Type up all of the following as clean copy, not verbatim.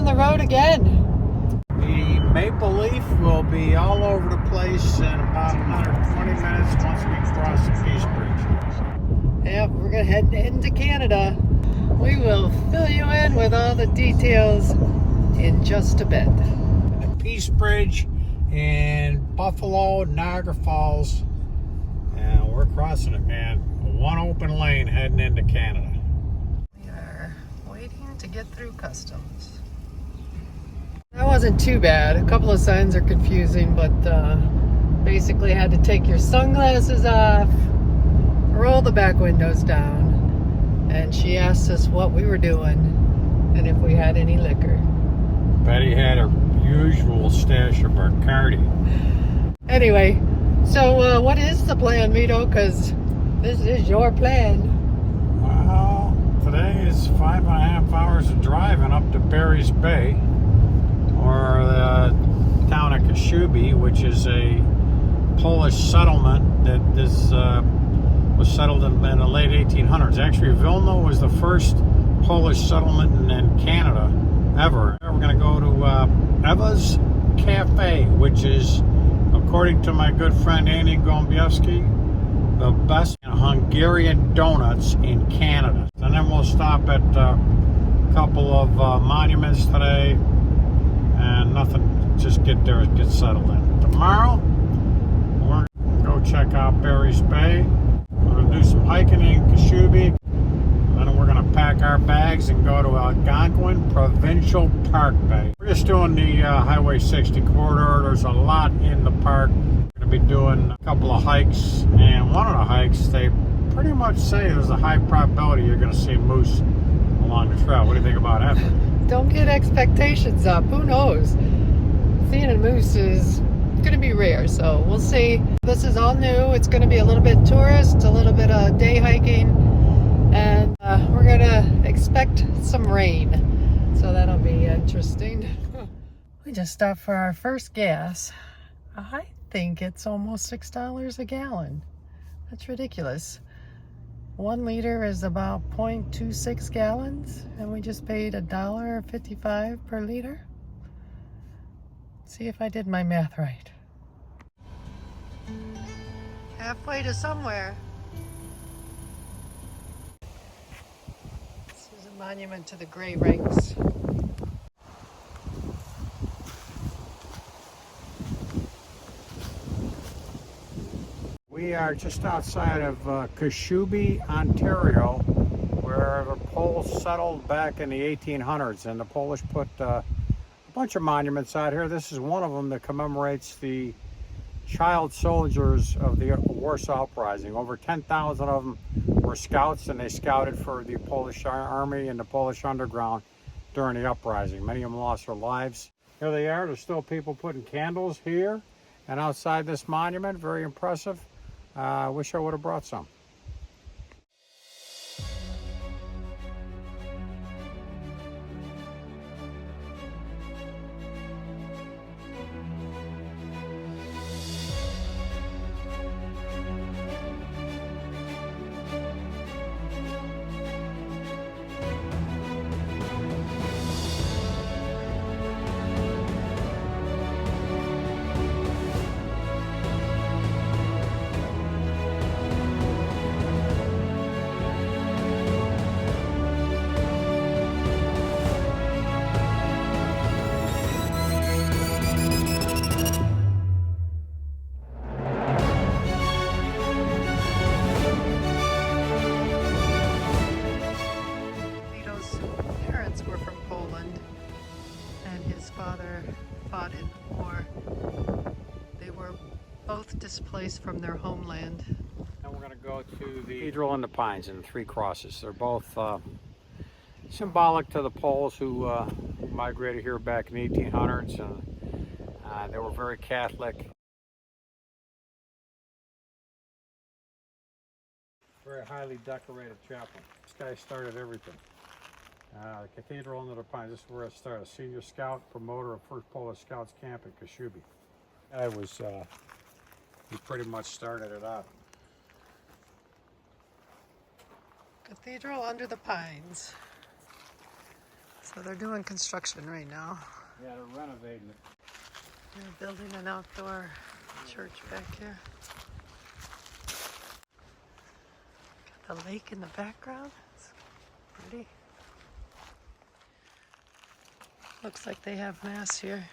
the road again. The Maple Leaf will be all over the place in about 120 minutes once we cross the Peace Bridge. Yep, we're gonna head into Canada. We will fill you in with all the details in just a bit. The Peace Bridge in Buffalo, Niagara Falls. And we're crossing it, man. One open lane heading into Canada. We are waiting to get through customs. That wasn't too bad. A couple of signs are confusing, but basically had to take your sunglasses off, roll the back windows down, and she asked us what we were doing and if we had any liquor. Betty had her usual stash of Bacardi. Anyway, so what is the plan, Vito? Because this is your plan. Well, today is 5.5 hours of driving up to Barry's Bay, or the town of Kashubia, which is a Polish settlement that was settled in the late 1800s. Actually, Wilno was the first Polish settlement in Canada ever. We're going to go to Eva's Cafe, which is, according to my good friend Andy Gombiewski, the best Hungarian donuts in Canada. And then we'll stop at a couple of monuments today, and nothing, just get there and get settled in. Tomorrow, we're going to go check out Barry's Bay. We're going to do some hiking in Kashubia. Then we're going to pack our bags and go to Algonquin Provincial Park Bay. We're just doing the Highway 60 corridor. There's a lot in the park. We're going to be doing a couple of hikes, and one of the hikes, they pretty much say there's a high probability you're going to see moose along the trail. What do you think about that? Don't get expectations up. Who knows? Seeing a moose is going to be rare, so we'll see. This is all new. It's going to be a little bit tourist, a little bit of day hiking, and we're going to expect some rain. So that'll be interesting. We just stopped for our first gas. I think it's almost $6 a gallon. That's ridiculous. 1 liter is about 0.26 gallons, and we just paid $1.55 per liter. See if I did my math right. Halfway to somewhere. This is a monument to the Grey Ranks. We are just outside of Kaszuby, Ontario, where the Poles settled back in the 1800s, and the Polish put a bunch of monuments out here. This is one of them that commemorates the child soldiers of the Warsaw Uprising. Over 10,000 of them were scouts, and they scouted for the Polish army and the Polish underground during the uprising. Many of them lost their lives. Here they are. There's still people putting candles here and outside this monument. Very impressive. I wish I would have brought some. fought in war. They were both displaced from their homeland. And we're going to go to the Cathedral and the Pines and the Three Crosses. They're both symbolic to the Poles who migrated here back in the 1800s, and they were very Catholic. Very highly decorated chapel. This guy started everything. The Cathedral under the Pines, this is where it started. Senior scout, promoter of First Polish Scouts Camp at Kashubia. He pretty much started it out. Cathedral under the Pines. So they're doing construction right now. Yeah, they're renovating it. They're building an outdoor church back here. Got the lake in the background. It's pretty. Looks like they have mass here.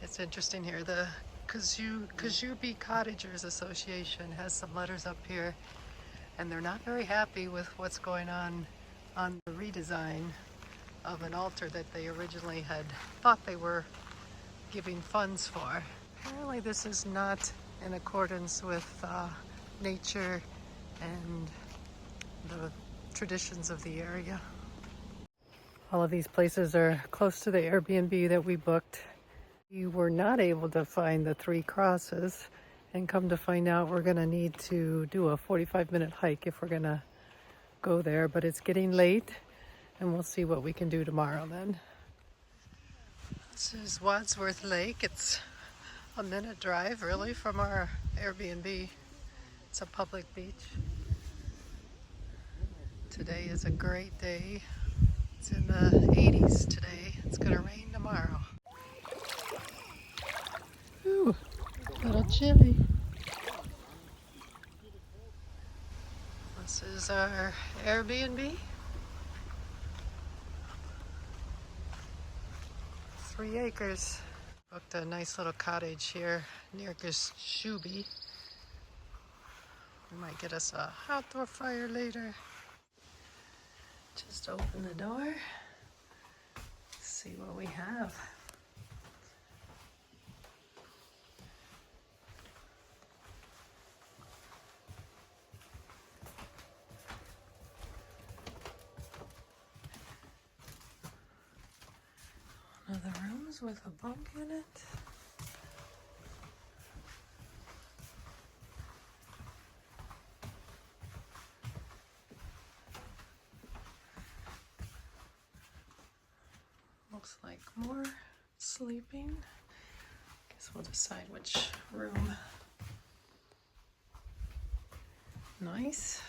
It's interesting here. The Kaszuby Cottagers Association has some letters up here, and they're not very happy with what's going on the redesign of an altar that they originally had thought they were giving funds for. Apparently this is not in accordance with nature and the traditions of the area. All of these places are close to the Airbnb that we booked. We were not able to find the 3 crosses, and come to find out we're going to need to do a 45-minute hike if we're going to go there, but it's getting late and we'll see what we can do tomorrow then. This is Wadsworth Lake. It's a minute drive really from our Airbnb. It's a public beach. Today is a great day. It's in the 80s today. It's going to rain tomorrow. Ooh, a little chilly. This is our Airbnb. 3 acres. Booked a nice little cottage here near Kashubia. We might get us a outdoor fire later. Just open the door. See what we have. One of the rooms with a bunk in it. Looks like more sleeping. Guess we'll decide which room. Nice.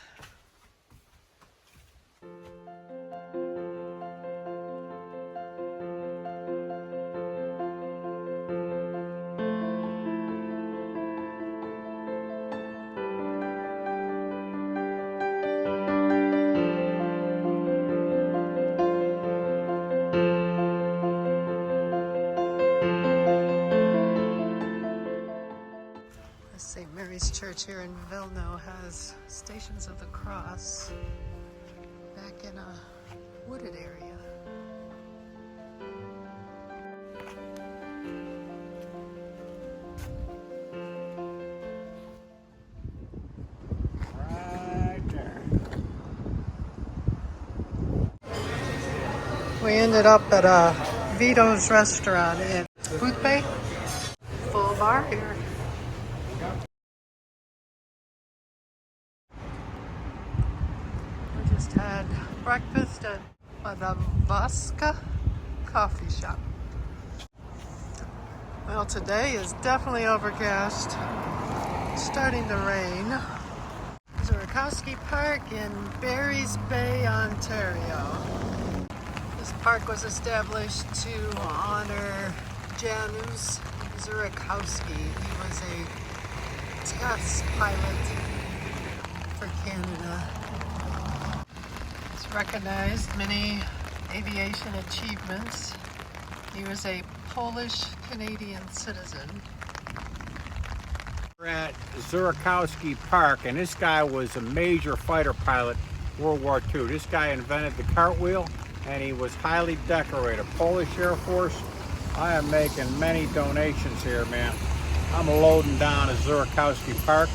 St. Mary's Church here in Wilno has Stations of the Cross back in a wooded area. Right there. We ended up at Vito's restaurant in Booth Bay. Full bar here. We just had breakfast at the Vaska coffee shop. Well, today is definitely overcast. It's starting to rain. Zurakowski Park in Barry's Bay, Ontario. This park was established to honor Janusz Zurakowski. He was a test pilot for Canada. He's recognized many aviation achievements. He was a Polish-Canadian citizen. We're at Zurakowski Park, and this guy was a major fighter pilot, World War II. This guy invented the cartwheel, and he was highly decorated. Polish Air Force. I am making many donations here, man. I'm loading down at Zurakowski Park.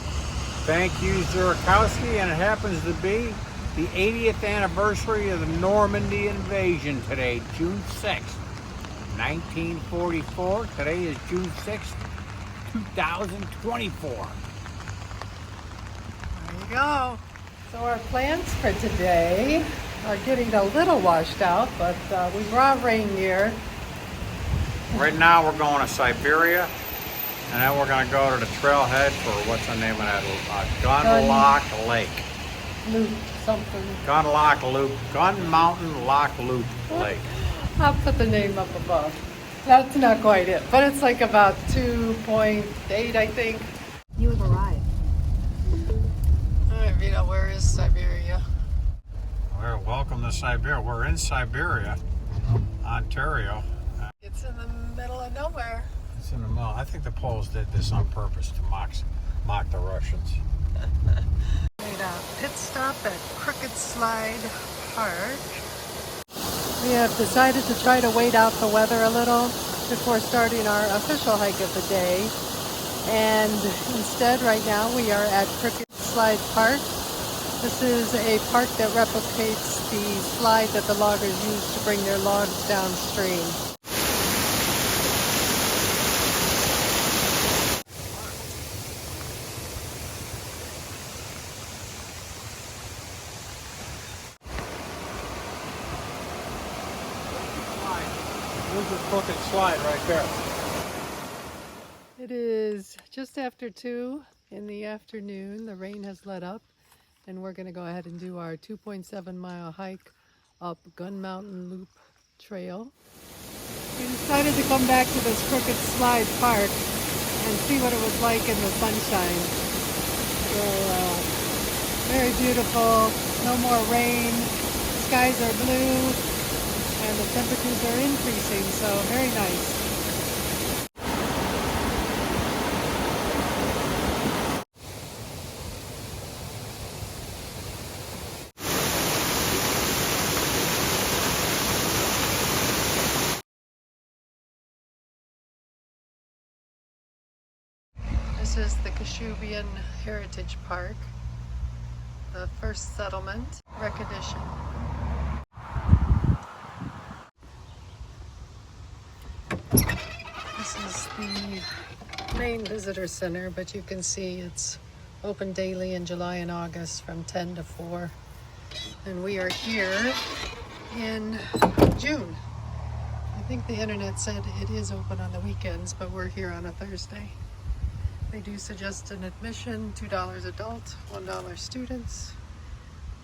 Thank you, Zurakowski, and it happens to be the 80th anniversary of the Normandy invasion today, June 6th, 1944. Today is June 6th, 2024. There you go. So our plans for today are getting a little washed out, but we brought rain gear. Right now we're going to Siberia, and then we're going to go to the trailhead for, what's the name of that? Gunlock Lake. Loop something. Gunlock Loop, Gun Mountain Lock Loop Lake. I'll put the name up above. That's not quite it, but it's like about 2.8, I think. You have arrived. All right, Vito, where is Siberia? Well, welcome to Siberia. We're in Siberia, Ontario. It's in the middle of nowhere. It's in the middle. I think the Poles did this on purpose to mock the Russians. Made a pit stop at Crooked Slide Park. We have decided to try to wait out the weather a little before starting our official hike of the day. And instead, right now, we are at Crooked Slide Park. This is a park that replicates the slide that the loggers use to bring their logs downstream. There's a crooked slide right there. It is just after 2 in the afternoon. The rain has let up, and we're going to go ahead and do our 2.7-mile hike up Gun Mountain Loop Trail. We decided to come back to this Crooked Slide Park and see what it was like in the sunshine. So, very beautiful, no more rain, skies are blue, and the temperatures are increasing, so very nice. This is the Kashubian Heritage Park, the first settlement recognition. This is the main visitor center, but you can see it's open daily in July and August from 10 to 4. And we are here in June. I think the internet said it is open on the weekends, but we're here on a Thursday. They do suggest an admission, $2 adult, $1 students.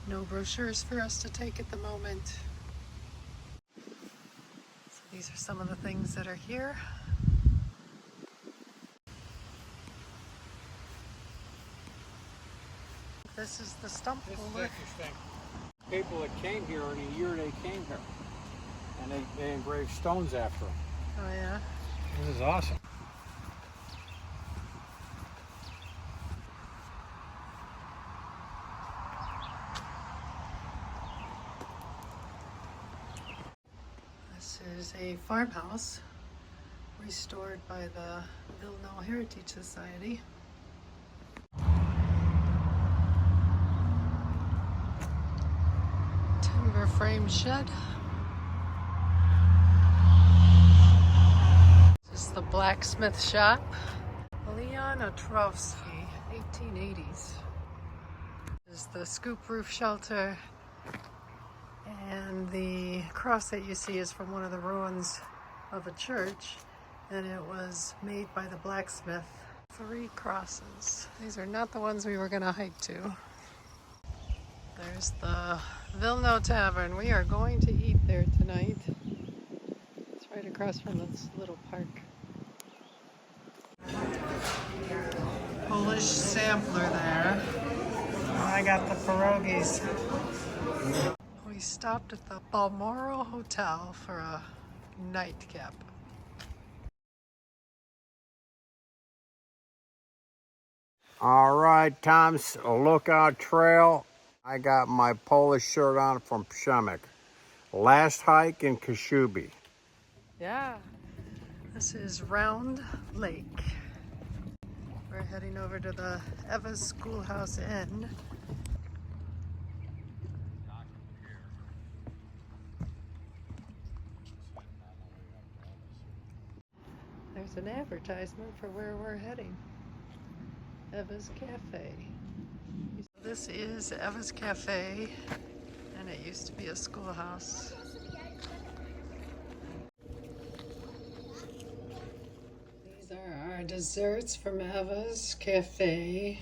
No brochures for us to take at the moment. So these are some of the things that are here. This is the stump This is holder. interesting. People that came here in the year they came here, and they engraved stones after them. Oh yeah. This is awesome. This is a farmhouse restored by the Wilno Heritage Society. Timber frame shed. This is the blacksmith shop. Leon Otrovsky, 1880s. This is the scoop roof shelter. And the cross that you see is from one of the ruins of a church, and it was made by the blacksmith. 3 crosses. These are not the ones we were going to hike to. There's the Wilno Tavern. We are going to eat there tonight. It's right across from this little park. Polish sampler there. And I got the pierogies. We stopped at the Balmoral Hotel for a nightcap. All right, Tom's Lookout Trail. I got my Polish shirt on from Przemek. Last hike in Kashubia. Yeah. This is Round Lake. We're heading over to the Eva's Schoolhouse Inn. There's an advertisement for where we're heading. Eva's Cafe. This is Eva's Cafe, and it used to be a schoolhouse. These are our desserts from Eva's Cafe.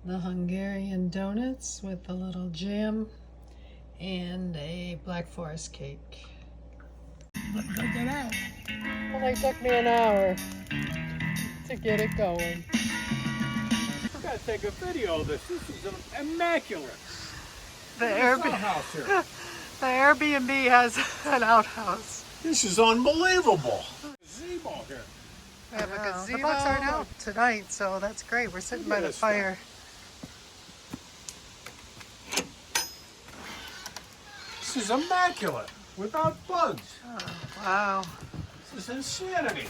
The Hungarian donuts with a little jam and a Black Forest cake. Look at that. Only took me an hour to get it going. I gotta take a video of this. This is immaculate. The House here. The Airbnb has an outhouse. This is unbelievable. Gazebo here. We have a gazebo. The bugs aren't out tonight, so that's great. We're sitting by the fire. This is immaculate. Without bugs. Oh, wow. This is insanity.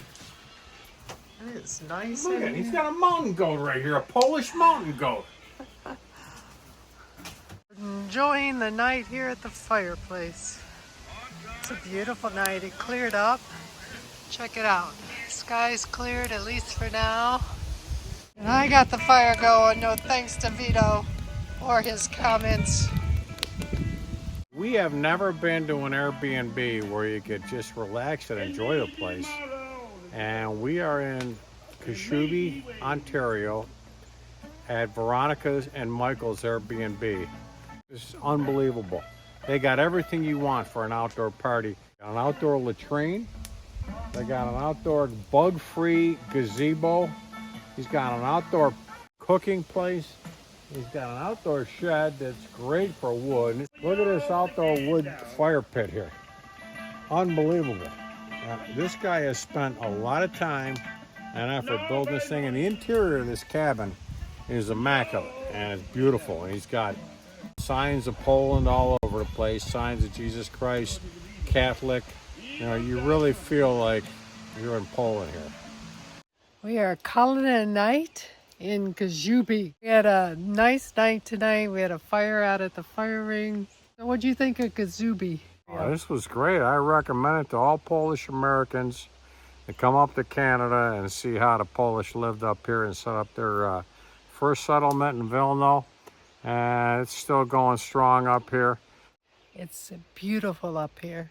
It is nice. Look at it. He's got a mountain goat right here. A Polish mountain goat. Enjoying the night here at the fireplace. It's a beautiful night. It cleared up. Check it out. Sky's cleared, at least for now. And I got the fire going, no thanks to Vito or his comments. We have never been to an Airbnb where you could just relax and enjoy the place. And we are in Kashubi, Ontario at Veronica's and Michael's Airbnb. It's unbelievable. They got everything you want for an outdoor party. Got an outdoor latrine. They got an outdoor bug-free gazebo. He's got an outdoor cooking place. He's got an outdoor shed that's great for wood. Look at this outdoor wood fire pit here. Unbelievable. This guy has spent a lot of time and effort building this thing, and the interior of this cabin is immaculate and it's beautiful. And he's got signs of Poland all over the place, signs of Jesus Christ, Catholic. You know, you really feel like you're in Poland here. We are calling it a night in Kaszuby. We had a nice night tonight. We had a fire out at the fire ring. So what'd you think of Kaszuby? Oh, this was great. I recommend it to all Polish Americans to come up to Canada and see how the Polish lived up here and set up their first settlement in Wilno. And it's still going strong up here. It's beautiful up here.